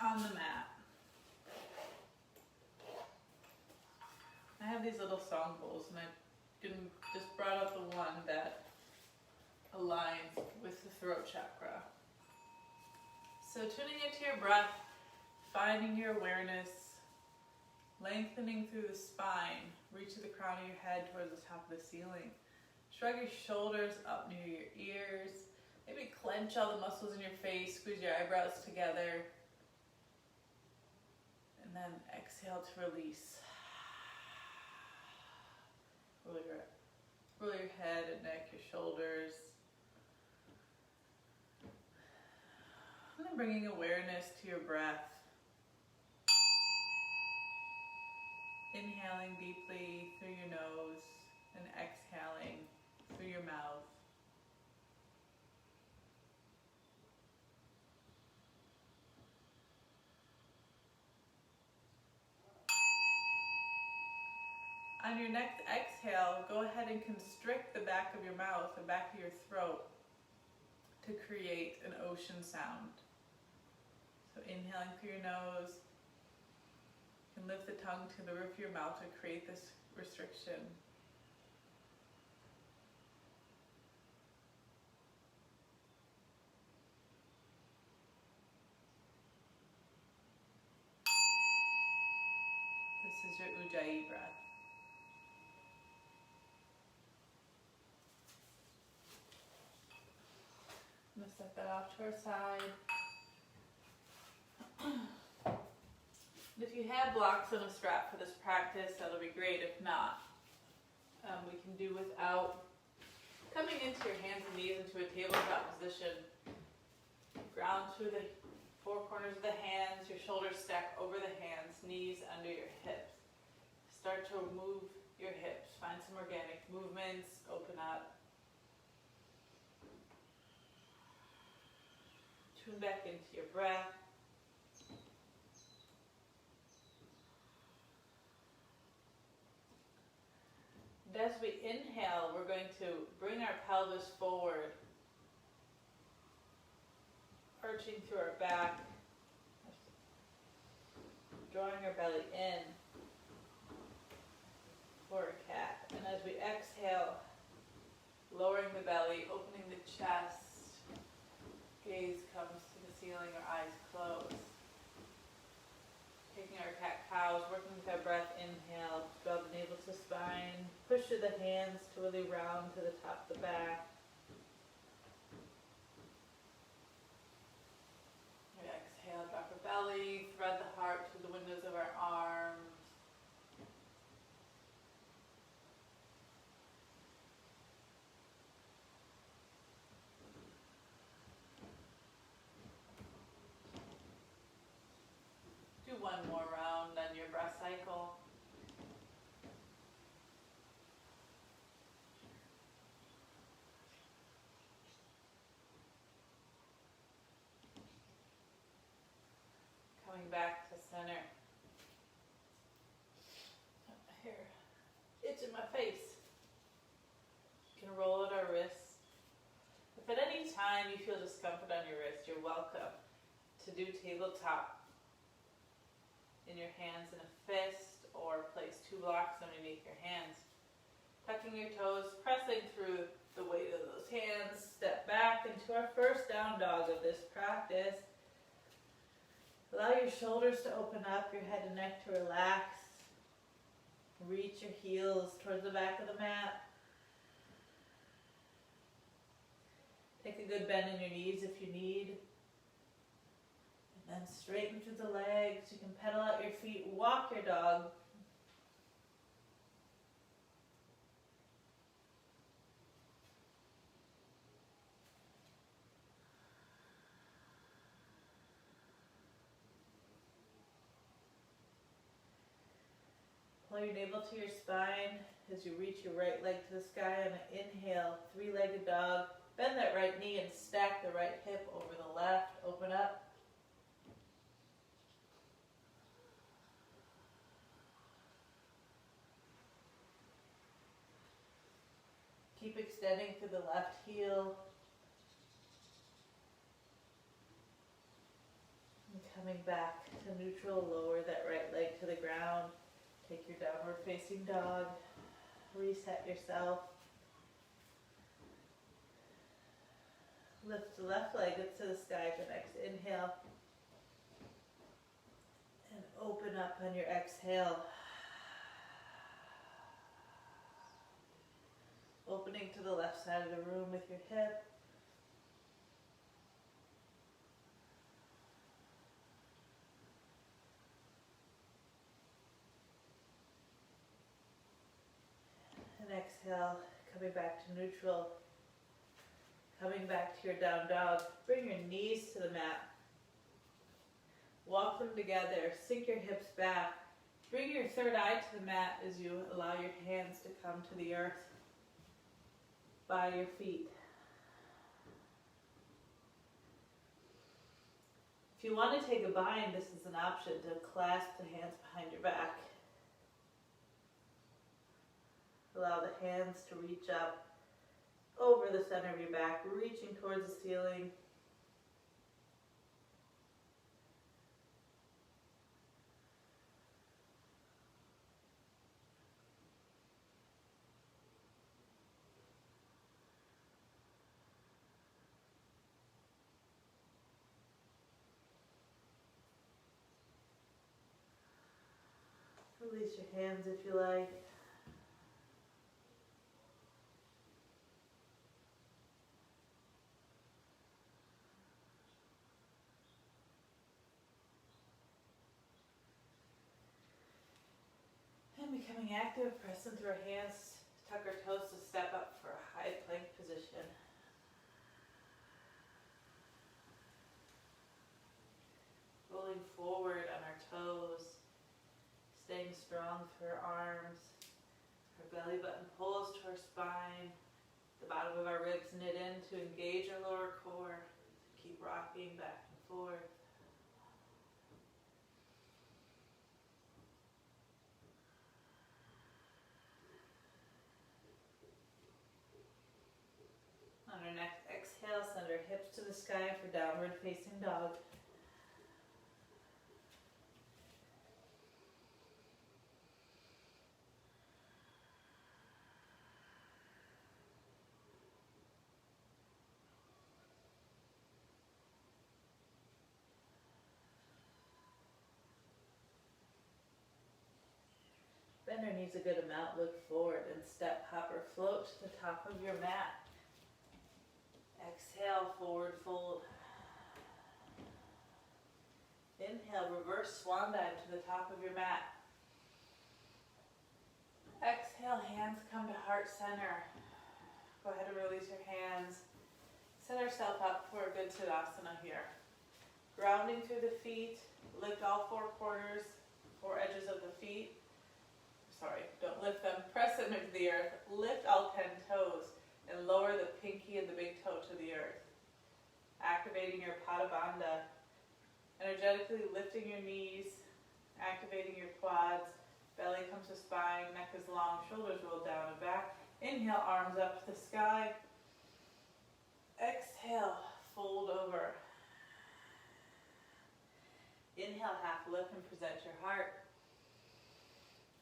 on the mat. I have these little song bowls, and I just brought out the one that aligns with the throat chakra. So tuning into your breath, finding your awareness, lengthening through the spine, reach to the crown of your head towards the top of the ceiling. Shrug your shoulders up near your ears. Maybe clench all the muscles in your face, squeeze your eyebrows together. And then exhale to release. Roll your head and neck, your shoulders. And then bringing awareness to your breath. Inhaling deeply through your nose and exhaling through your mouth. On your next exhale, go ahead and constrict the back of your mouth, the back of your throat, to create an ocean sound. So inhaling through your nose, you can lift the tongue to the roof of your mouth to create this restriction. This is your Ujjayi breath. I'm going to set that off to our side. If you have blocks on a strap for this practice, that'll be great. If not, we can do without. Coming into your hands and knees into a tabletop position. Ground through the four corners of the hands, your shoulders stack over the hands, knees under your hips. Start to move your hips. Find some organic movements, open up. Tune back into your breath. And as we inhale, we're going to bring our pelvis forward, arching through our back, drawing our belly in for a cat. And as we exhale, lowering the belly, opening the chest, gaze comes to the ceiling, our eyes closed. Taking our cat-cows, working with our breath, inhale, draw the navel to spine, push through the hands to really round to the top of the back. We exhale, drop our belly, thread the heart through the windows of our arms. Do one more round on your breath cycle. Coming back to center. Here, itch in my face. You can roll out our wrists. If at any time you feel discomfort on your wrist, you're welcome to do tabletop in your hands in a fist, or place 2 blocks underneath your hands. Tucking your toes, pressing through the weight of those hands. Step back into our first down dog of this practice. Allow your shoulders to open up, your head and neck to relax. Reach your heels towards the back of the mat. Take a good bend in your knees if you need. And then straighten through the legs. You can pedal out your feet, walk your dog. Pull your navel to your spine as you reach your right leg to the sky on an inhale, 3-legged dog. Bend that right knee and stack the right hip over the left. Open up. Keep extending through the left heel. And coming back to neutral, lower that right leg to the ground. Take your downward facing dog. Reset yourself. Lift the left leg up to the sky for next inhale. And open up on your exhale. Opening to the left side of the room with your hip. And exhale, coming back to neutral. Coming back to your down dog. Bring your knees to the mat. Walk them together. Sink your hips back. Bring your third eye to the mat as you allow your hands to come to the earth by your feet. If you want to take a bind, this is an option to clasp the hands behind your back. Allow the hands to reach up over the center of your back, reaching towards the ceiling. Release your hands if you like. And becoming active, press into our hands, tuck our toes to step up for a high plank position. Rolling forward on our toes. Staying strong through our arms. Our belly button pulls to our spine. The bottom of our ribs knit in to engage our lower core. Keep rocking back and forth. On our next exhale, send our hips to the sky for downward facing dog. Bend our knees a good amount, look forward and step, hop or float to the top of your mat. Exhale, forward fold. Inhale, reverse swan dive to the top of your mat. Exhale, hands come to heart center. Go ahead and release your hands. Set ourselves up for a good Tadasana here. Grounding through the feet, lift all four corners, four edges of the feet. Sorry, don't lift them, press them into the earth. Lift all 10 toes and lower the pinky and the big toe to the earth. Activating your Pada Bandha. Energetically lifting your knees, activating your quads. Belly comes to spine, neck is long, shoulders roll down and back. Inhale, arms up to the sky. Exhale, fold over. Inhale, half lift and present your heart.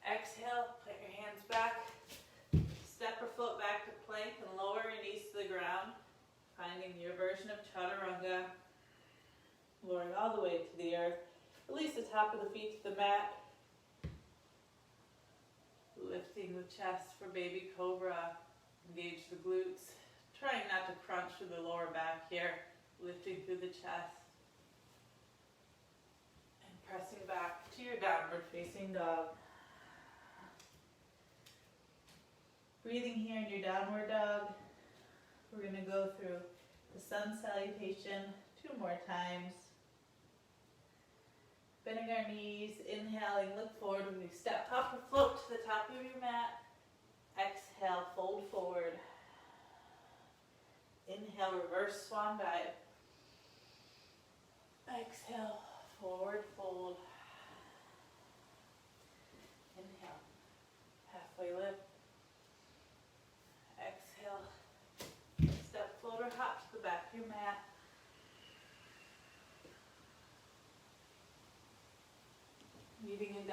Exhale, plant your hands back. Step or float back to plank and lower your knees to the ground. Finding your version of Chaturanga. Lowering all the way to the earth. Release the top of the feet to the mat. Lifting the chest for baby cobra. Engage the glutes. Trying not to crunch through the lower back here. Lifting through the chest. And pressing back to your downward facing dog. Breathing here in your downward dog. We're going to go through the sun salutation 2 more times. Bending our knees, inhaling, look forward. When you step, hop or float to the top of your mat. Exhale, fold forward. Inhale, reverse swan dive. Exhale, forward fold. Inhale, halfway lift. Exhale, step, float or hop to the back of your mat.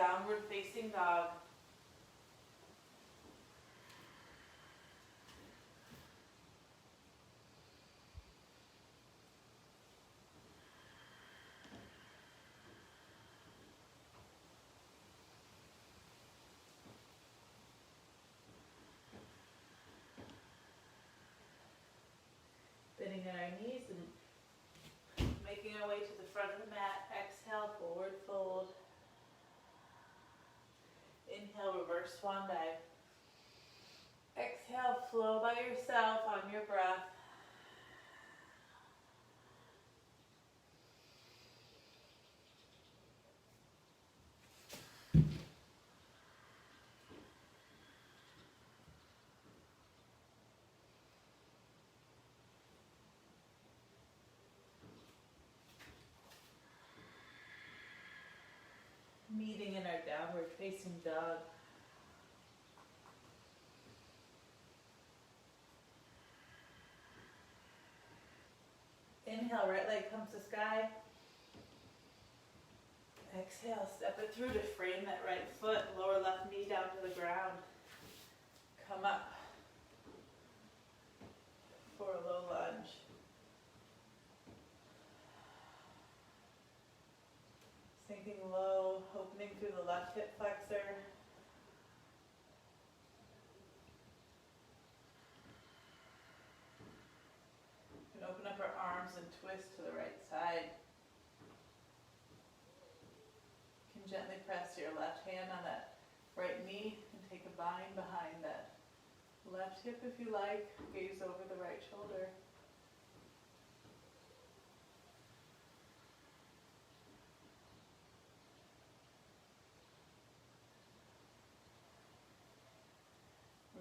downward facing dog. Bending at our knees and making our way to the front of the mat. Exhale, forward fold. Inhale, reverse swan dive. Exhale, flow by yourself on your breath. Meeting in our downward facing dog. Inhale, right leg comes to sky. Exhale, step it through to frame that right foot, lower left knee down to the ground. Come up for a low lunge. Sinking low, opening through the left hip flexor. You can open up our arms and twist to the right side. You can gently press your left hand on that right knee and take a bind behind that left hip if you like. Gaze over the right shoulder.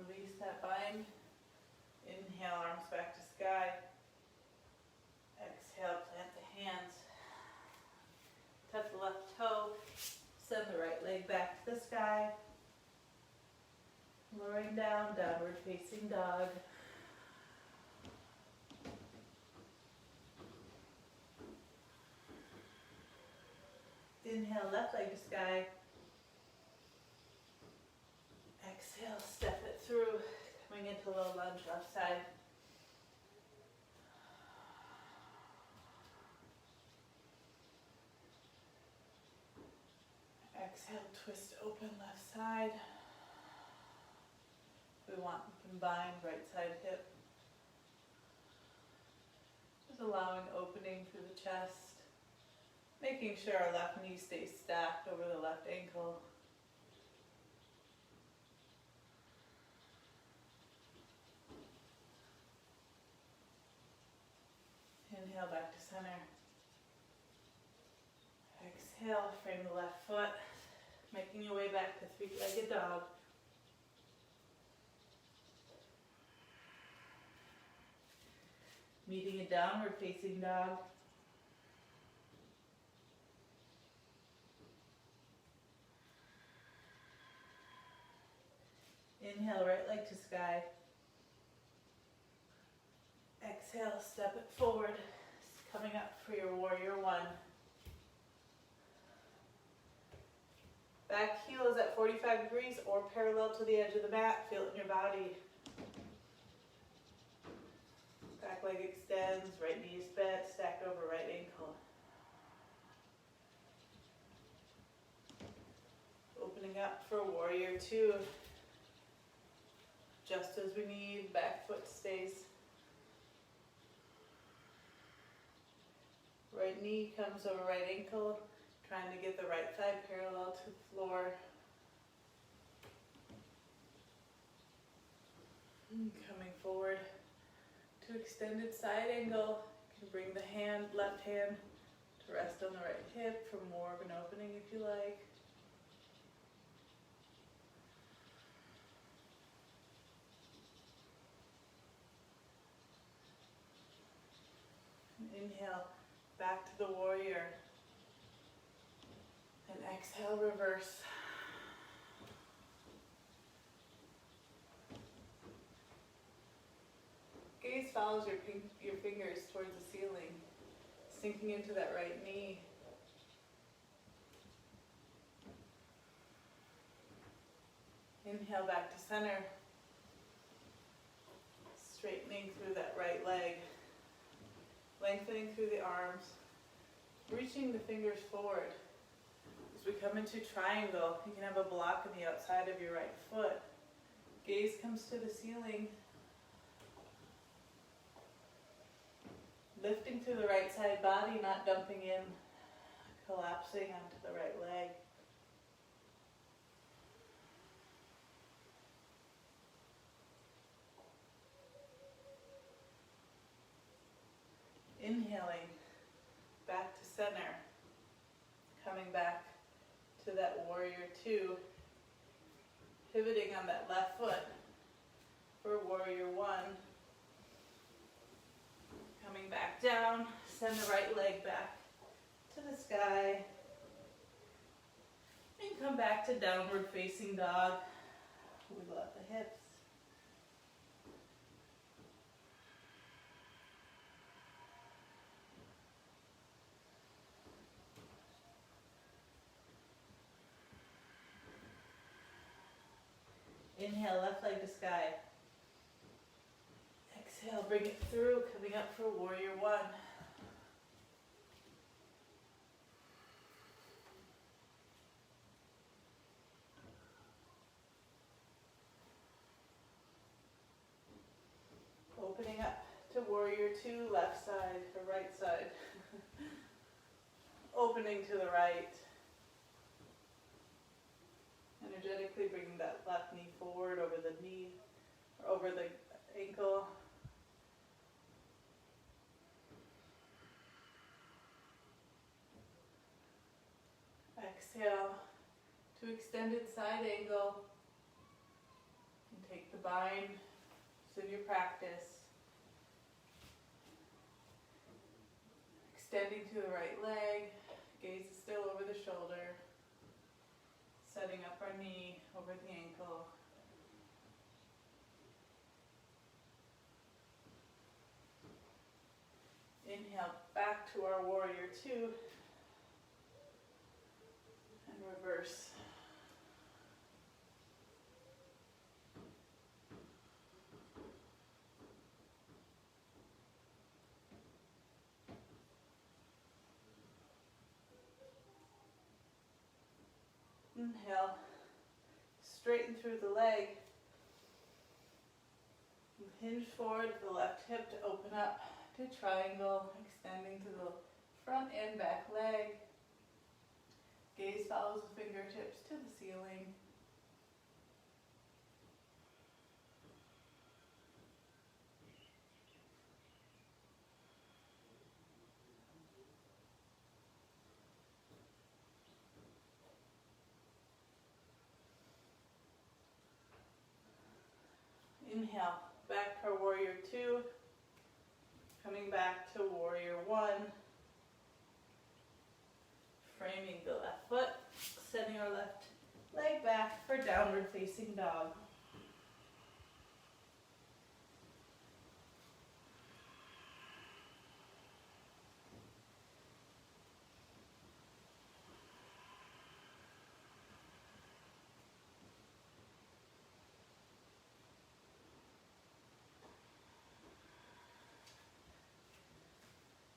Release that bind. Inhale, arms back to sky. Exhale, plant the hands. Touch the left toe. Send the right leg back to the sky. Lowering down, downward facing dog. Inhale, left leg to sky. Exhale, step it through, coming into low lunge, left side. Exhale, twist open, left side. We want combined right side hip. Just allowing opening through the chest. Making sure our left knee stays stacked over the left ankle. Inhale back to center. Exhale, frame the left foot. Making your way back to three-legged dog. Meeting a downward facing dog. Inhale, right leg to sky. Exhale, step it forward. Coming up for your warrior one. Back heel is at 45 degrees or parallel to the edge of the mat. Feel it in your body. Back leg extends, right knee is bent, stacked over right ankle. Opening up for warrior two. Just as we need, back foot stays. Right knee comes over right ankle, trying to get the right thigh parallel to the floor. Coming forward to extended side angle. You can bring the hand, left hand to rest on the right hip for more of an opening if you like. Inhale, back to the warrior. And exhale, reverse. Gaze follows your fingers towards the ceiling, sinking into that right knee. Inhale back to center. Straightening through that right leg. Lengthening through the arms. Reaching the fingers forward. As we come into triangle, you can have a block on the outside of your right foot. Gaze comes to the ceiling. Lifting through the right side body, not dumping in, collapsing onto the right leg. Inhaling back to center, coming back to that warrior two, pivoting on that left foot for warrior one. Coming back down, send the right leg back to the sky, and come back to downward facing dog. Wiggle out the hips. Inhale, left leg to sky. Exhale, bring it through, coming up for warrior one. Opening up to warrior two, left side or right side. Opening to the right. Energetically bringing that left knee forward over the knee, or over the ankle. Exhale to extended side angle. And take the bind. It's in your practice. Extending to the right leg. Gaze is still over the shoulder. Setting up our knee over the ankle. Inhale back to our warrior two. And reverse. Inhale, straighten through the leg. Hinge forward the left hip to open up to triangle, extending to the front and back leg. Gaze follows the fingertips to the ceiling. Inhale, back for warrior two. Coming back to warrior one. Framing the left foot, setting our left leg back for downward facing dog.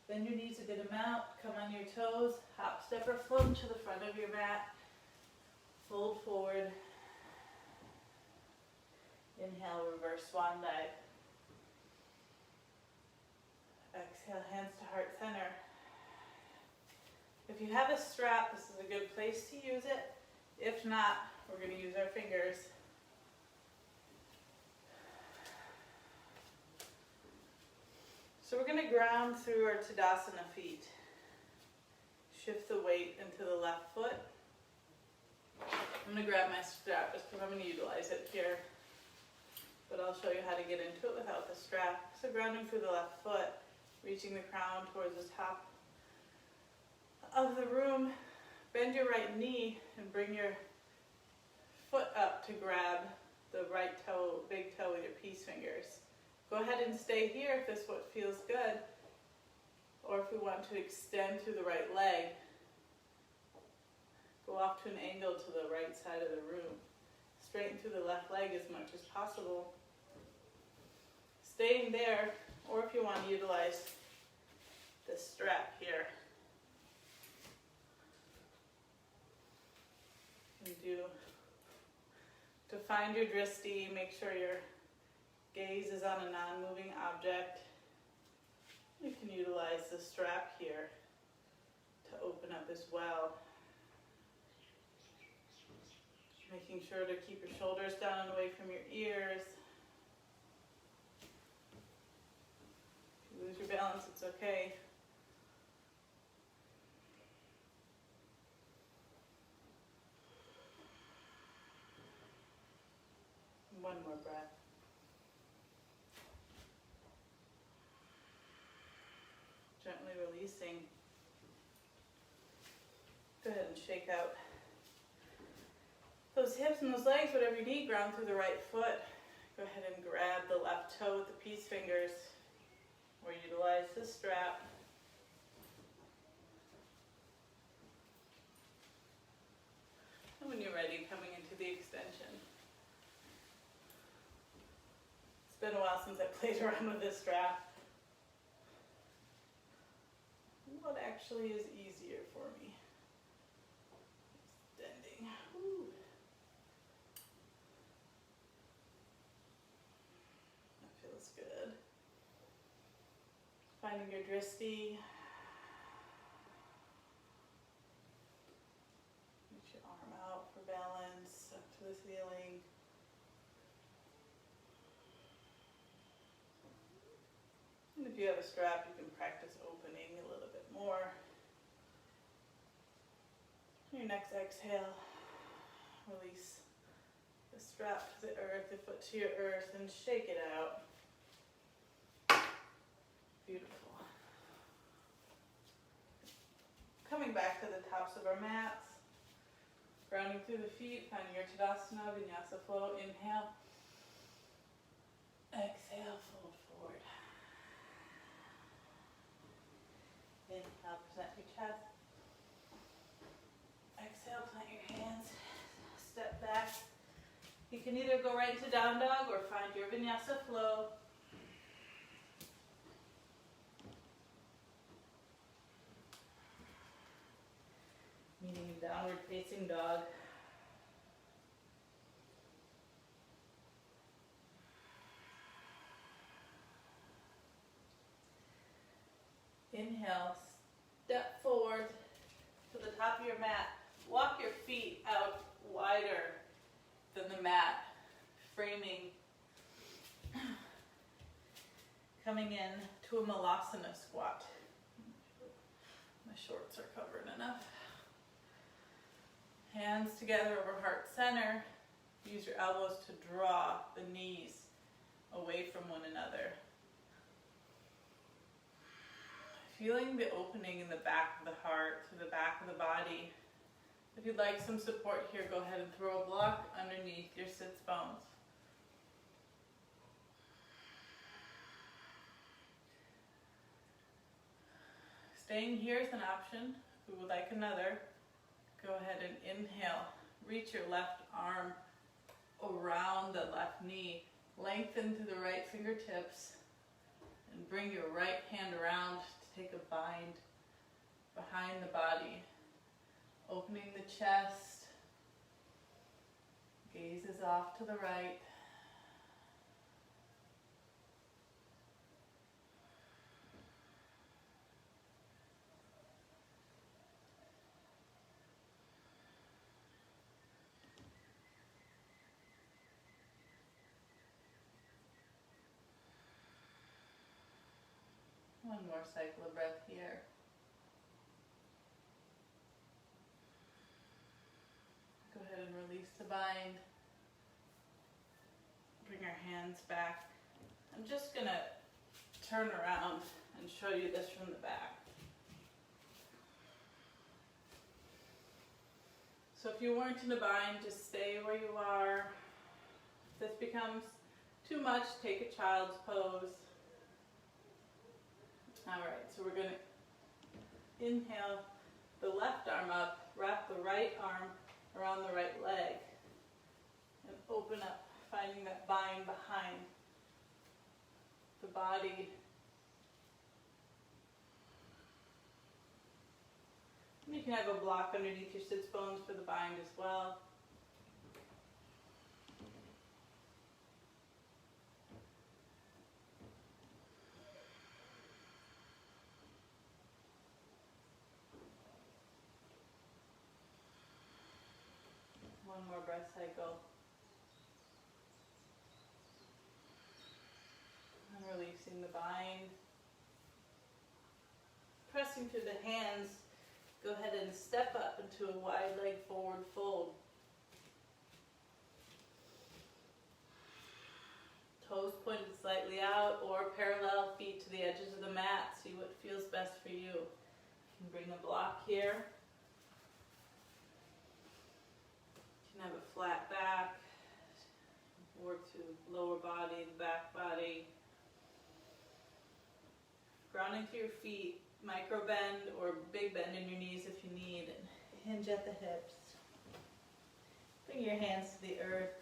Bend your knees a good amount, come on your toes, hop, step, or float to the front of your mat. Fold forward. Inhale, reverse swan dive. Exhale, hands to heart center. If you have a strap, this is a good place to use it. If not, we're going to use our fingers. So we're going to ground through our Tadasana feet. Shift the weight into the left foot. I'm going to grab my strap just because I'm going to utilize it here. But I'll show you how to get into it without the strap. So grounding through the left foot, reaching the crown towards the top of the room. Bend your right knee and bring your foot up to grab the right toe, big toe with your peace fingers. Go ahead and stay here if this foot feels good, or if we want to extend through the right leg, go off to an angle to the right side of the room. straighten through the left leg as much as possible. Staying there, or if you want to utilize this strap here, you can do, to find your drishti, make sure your gaze is on a non-moving object. You can utilize the strap here to open up as well. Making sure to keep your shoulders down and away from your ears. If you lose your balance, it's okay. One more breath. Gently releasing. Go ahead and shake out those hips and those legs, whatever you need. Ground through the right foot. Go ahead and grab the left toe with the peace fingers, or utilize the strap. And when you're ready, coming into the extension. It's been a while since I played around with this strap. What actually is easier for me? Extending. Woo. That feels good. Finding your drishti. Reach your arm out for balance, up to the ceiling. And if you have a strap, you can practice opening a little bit more. Your next exhale, release the strap to the earth, the foot to your earth, and shake it out. Beautiful. Coming back to the tops of our mats, grounding through the feet, finding your Tadasana, Vinyasa flow. Inhale. Exhale, fold forward. Inhale, present your chest. Exhale, plant your hands. Step back. You can either go right to down dog or find your Vinyasa flow. Meaning downward facing dog. Inhale, step forward to the top of your mat. Walk your feet out wider than the mat, framing. Coming in to a Malasana squat. My shorts are covered enough. Hands together over heart center. Use your elbows to draw the knees away from one another. Feeling the opening in the back of the heart, to the back of the body. If you'd like some support here, go ahead and throw a block underneath your sits bones. Staying here is an option. If we would like another, go ahead and inhale. Reach your left arm around the left knee. Lengthen to the right fingertips. And bring your right hand around to take a bind behind the body. Opening the chest. Gaze is off to the right. One more cycle of breath here. Go ahead and release the bind. Bring our hands back. I'm just going to turn around and show you this from the back. So if you weren't in a bind, just stay where you are. If this becomes too much, take a child's pose. All right, so we're going to inhale the left arm up, wrap the right arm around the right leg, and Open up, finding that bind behind the body. You can have a block underneath your sits bones for the bind as well. One more breath cycle. And releasing the bind. Pressing through the hands, go ahead and step up into a wide leg forward fold. Toes pointed slightly out or parallel, feet to the edges of the mat. See what feels best for you. You can bring a block here. You can have a flat back. Work through the lower body, the back body. Grounding through your feet. Micro bend or big bend in your knees if you need, and hinge at the hips. Bring your hands to the earth.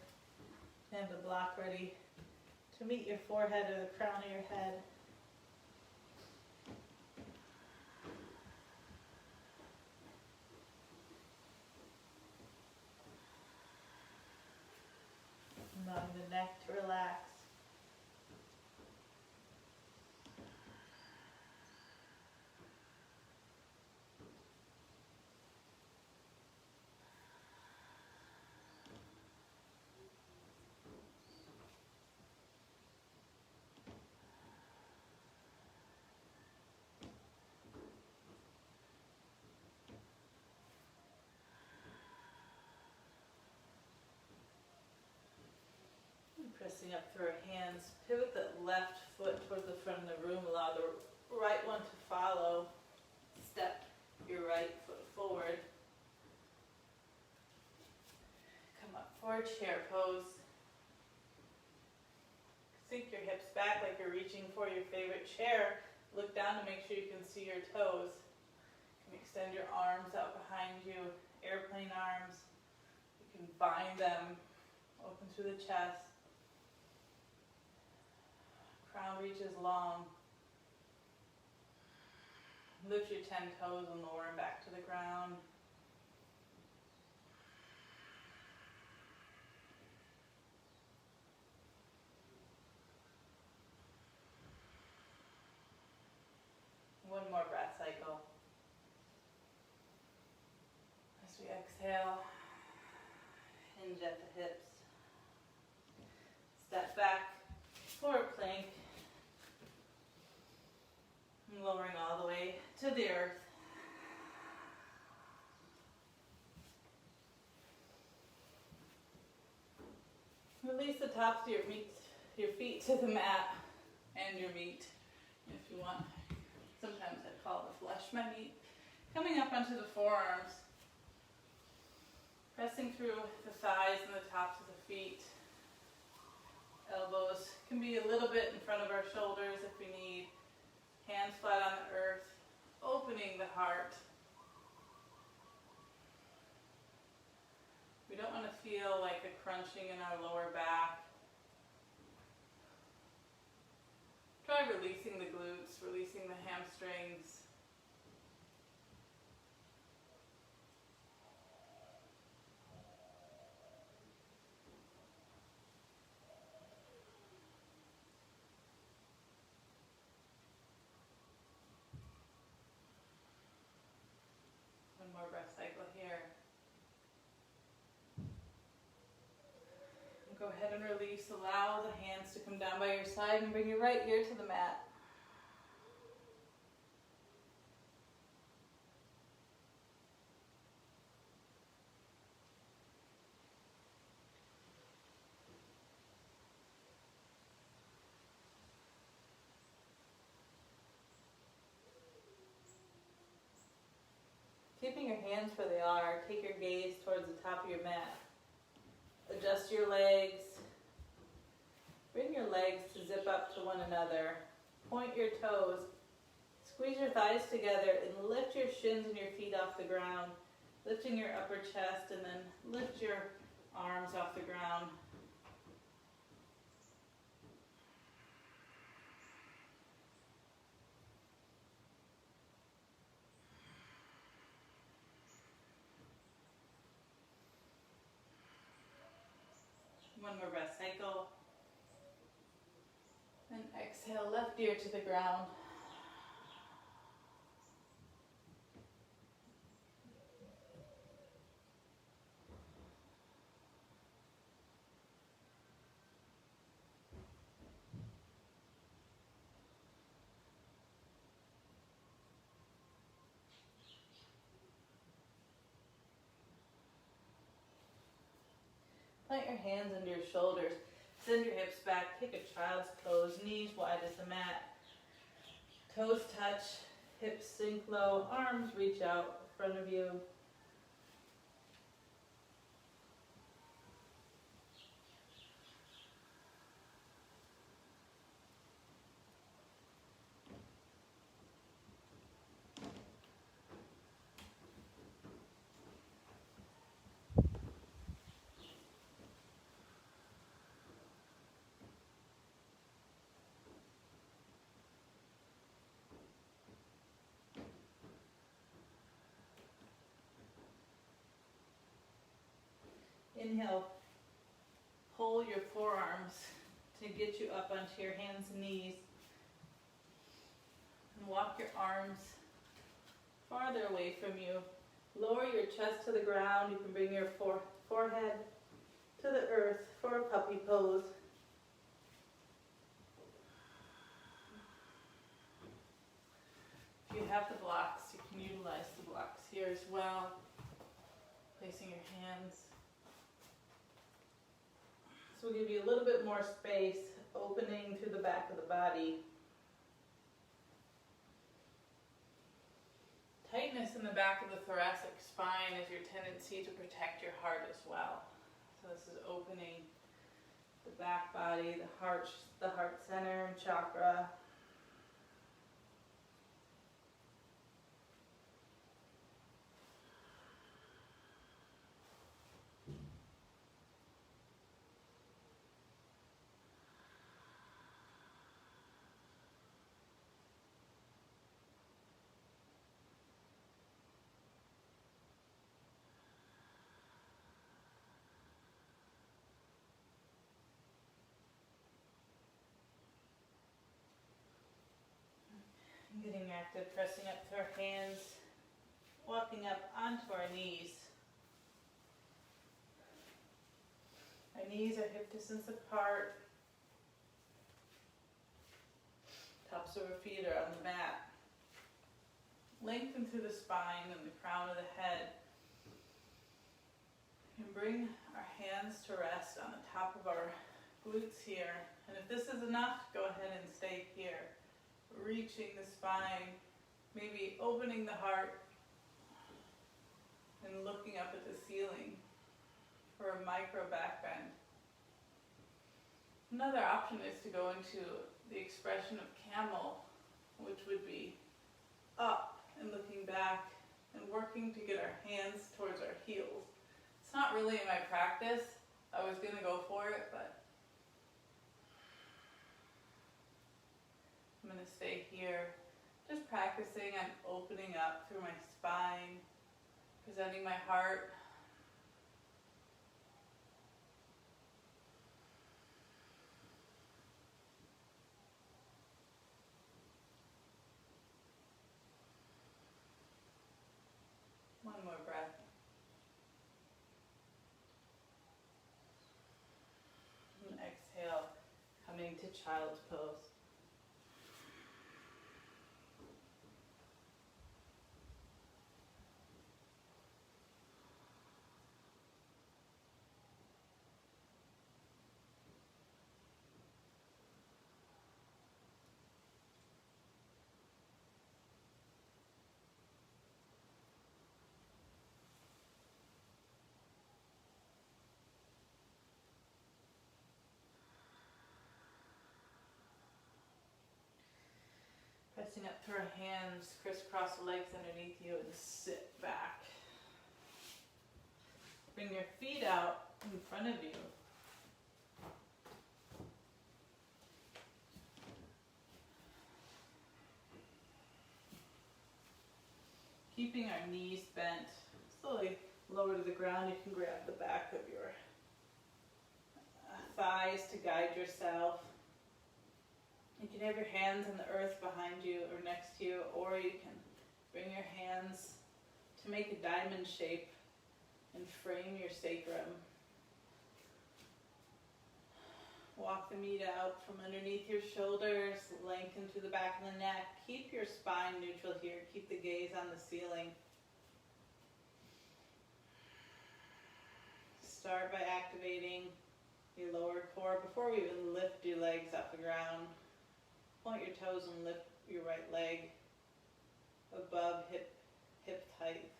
Have the block ready to meet your forehead or the crown of your head. Allowing the neck to relax. Pressing up through our hands. Pivot the left foot towards the front of the room. Allow the right one to follow. Step your right foot forward. Come up for a chair pose. Sink your hips back like you're reaching for your favorite chair. Look down to make sure you can see your toes. You can extend your arms out behind you. Airplane arms. You can bind them. Open through the chest. Crown reaches long. Lift your 10 toes and lower them back to the ground. One more breath cycle. As we exhale, hinge at the hips. Step back, forward plank. And lowering all the way to the earth. Release the tops of your feet to the mat and your meat, if you want. Sometimes I call it the flesh, my meat. Coming up onto the forearms. Pressing through the thighs and the tops of the feet. Elbows can be a little bit in front of our shoulders if we need. Hands flat on the earth, opening the heart. We don't want to feel like a crunching in our lower back. Try releasing the glutes, releasing the hamstrings. More breath cycle here. And go ahead and release. Allow the hands to come down by your side and bring your right ear to the mat. Keeping your hands where they are, take your gaze towards the top of your mat. Adjust your legs. Bring your legs to zip up to one another. Point your toes. Squeeze your thighs together and lift your shins and your feet off the ground. Lifting your upper chest and then lift your arms off the ground. Exhale, left ear to the ground. Plant your hands under your shoulders. Send your hips back. Take a child's pose. Knees wide as the mat. Toes touch. Hips sink low. Arms reach out in front of you. Inhale, pull your forearms to get you up onto your hands and knees. And walk your arms farther away from you. Lower your chest to the ground. You can bring your forehead to the earth for a puppy pose. If you have the blocks, you can utilize the blocks here as well. Placing your hands. This will give you a little bit more space, opening through the back of the body. Tightness in the back of the thoracic spine is your tendency to protect your heart as well. So this is opening the back body, the heart center and chakra. Getting active, pressing up through our hands, walking up onto our knees. Our knees are hip distance apart. Tops of our feet are on the mat. Lengthen through the spine and the crown of the head. And bring our hands to rest on the top of our glutes here. And if this is enough, go ahead and stay here. Reaching the spine, maybe opening the heart and looking up at the ceiling for a micro back bend. Another option is to go into the expression of camel, which would be up and looking back and working to get our hands towards our heels. It's not really in my practice. I was going to go for it, but I'm going to stay here, just practicing. I'm opening up through my spine, presenting my heart. One more breath. And exhale, coming to child's pose. Pressing up through our hands, crisscross the legs underneath you and sit back. Bring your feet out in front of you. Keeping our knees bent, slowly lower to the ground. You can grab the back of your thighs to guide yourself. You can have your hands on the earth behind you or next to you, or you can bring your hands to make a diamond shape and frame your sacrum. Walk the meat out from underneath your shoulders, lengthen through the back of the neck. Keep your spine neutral here. Keep the gaze on the ceiling. Start by activating your lower core before we even lift your legs off the ground. Point your toes and lift your right leg above hip height.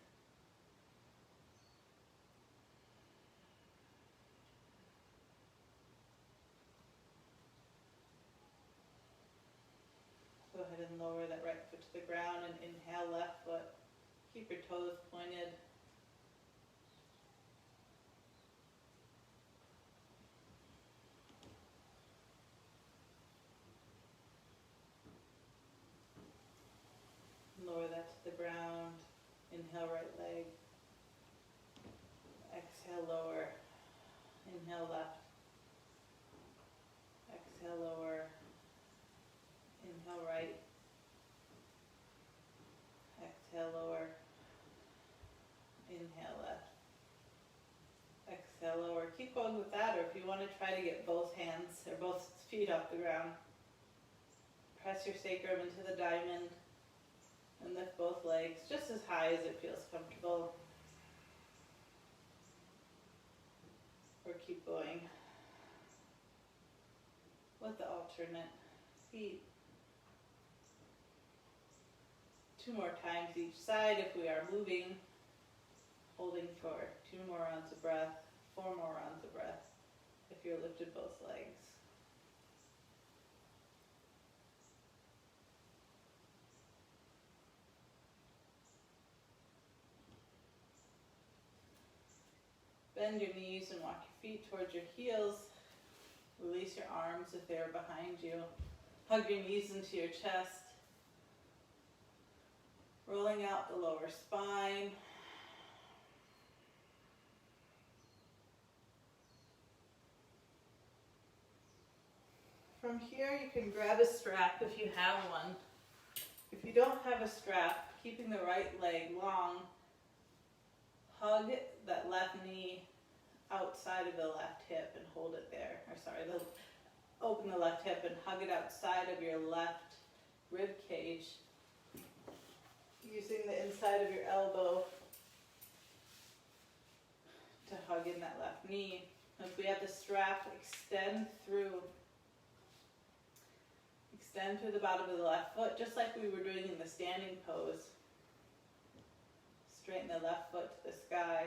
Go ahead and lower that right foot to the ground and inhale left foot. Keep your toes pointed. Lower that to the ground. Inhale right leg. Exhale lower. Inhale left. Exhale lower. Inhale right. Exhale lower. Inhale left. Exhale lower. Keep going with that, or if you want to try to get both hands or both feet off the ground, press your sacrum into the diamond and lift both legs just as high as it feels comfortable. Or keep going with the alternate feet. 2 more times each side if we are moving. Holding for 2 more rounds of breath, 4 more rounds of breath if you're lifted both legs. Bend your knees and walk your feet towards your heels. Release your arms if they are behind you. Hug your knees into your chest. Rolling out the lower spine. From here, you can grab a strap if you have one. If you don't have a strap, keeping the right leg long, hug that left knee outside of the left hip and hold it there. Open the left hip and hug it outside of your left rib cage, using the inside of your elbow to hug in that left knee. If we have the strap, extend through the bottom of the left foot, just like we were doing in the standing pose. Straighten the left foot to the sky,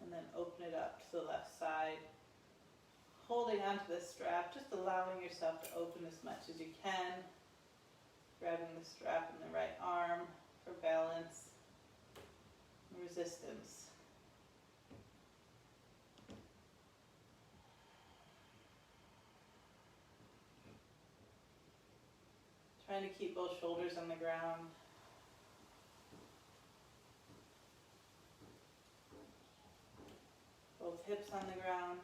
and then open it up to the left side. Holding onto the strap, just allowing yourself to open as much as you can. Grabbing the strap in the right arm for balance and resistance. Trying to keep both shoulders on the ground. Both hips on the ground.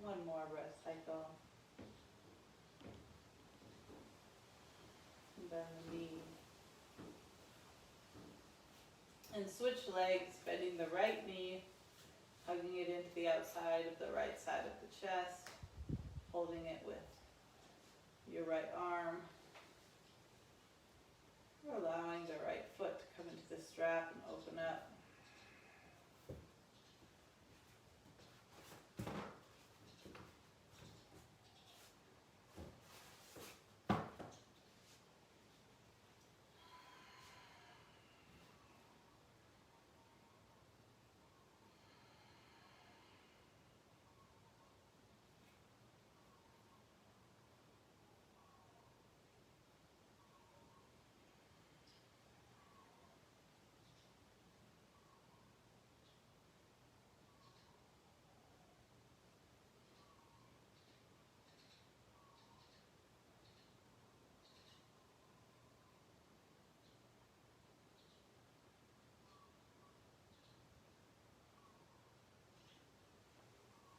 1 more breath cycle. And bend the knee. And switch legs, bending the right knee, hugging it into the outside of the right side of the chest, holding it with your right arm. Allowing the right foot to come into the strap and open up.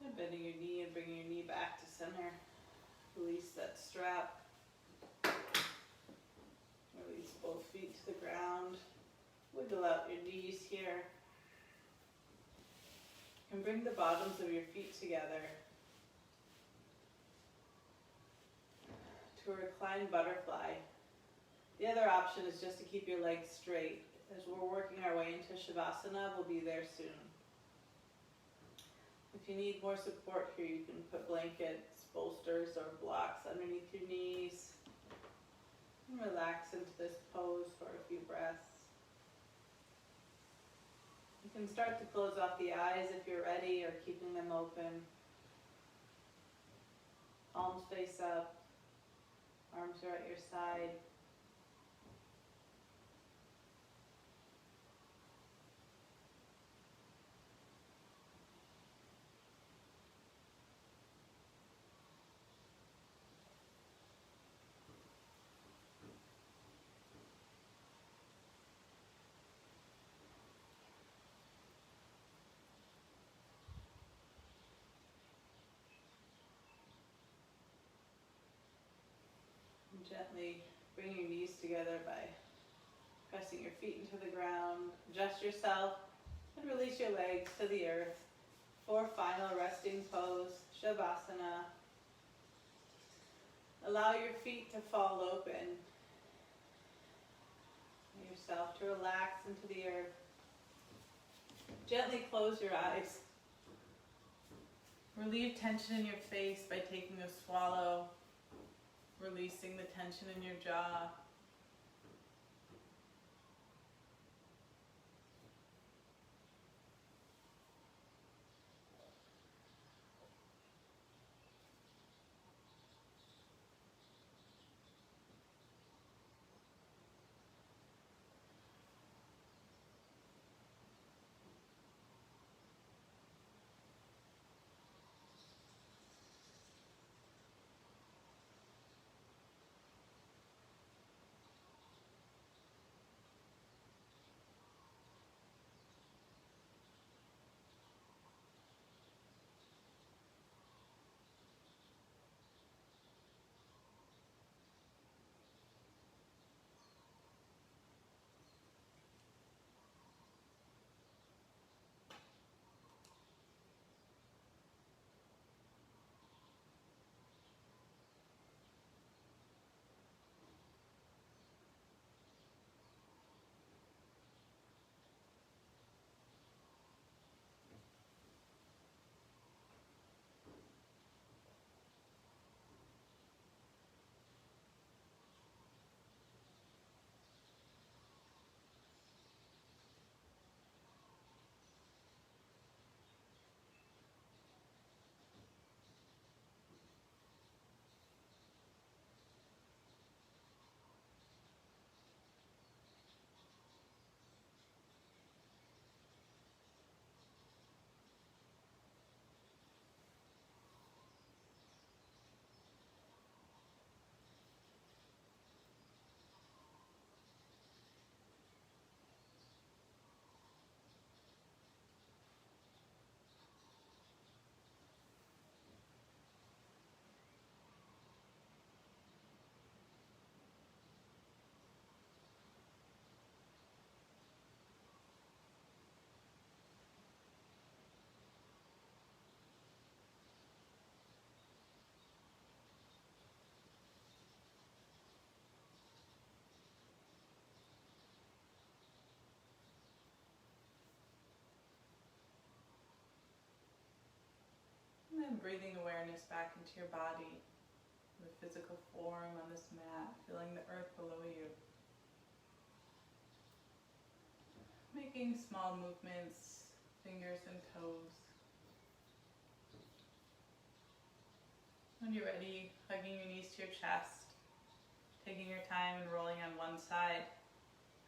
And bending your knee and bringing your knee back to center. Release that strap. Release both feet to the ground. Wiggle out your knees here. And bring the bottoms of your feet together to a reclined butterfly. The other option is just to keep your legs straight. As we're working our way into Shavasana, we'll be there soon. If you need more support here, you can put blankets, bolsters, or blocks underneath your knees. And relax into this pose for a few breaths. You can start to close off the eyes if you're ready, or keeping them open. Palms face up, arms are at your side. Gently bring your knees together by pressing your feet into the ground. Adjust yourself and release your legs to the earth for final resting pose, Shavasana. Allow your feet to fall open. Allow yourself to relax into the earth. Gently close your eyes. Relieve tension in your face by taking a swallow. Releasing the tension in your jaw. And then breathing awareness back into your body, the physical form on this mat, feeling the earth below you. Making small movements, fingers and toes. When you're ready, hugging your knees to your chest, taking your time and rolling on one side,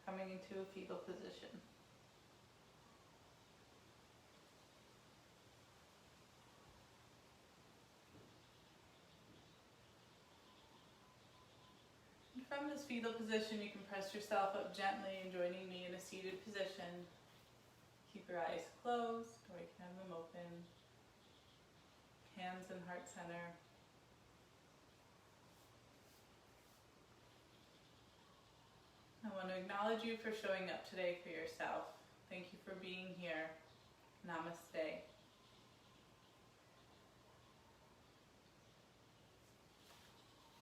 coming into a fetal position. From this fetal position, you can press yourself up gently and joining me in a seated position. Keep your eyes closed, or you can have them open. Hands in heart center. acknowledge you for showing up today for yourself. Thank you for being here. Namaste.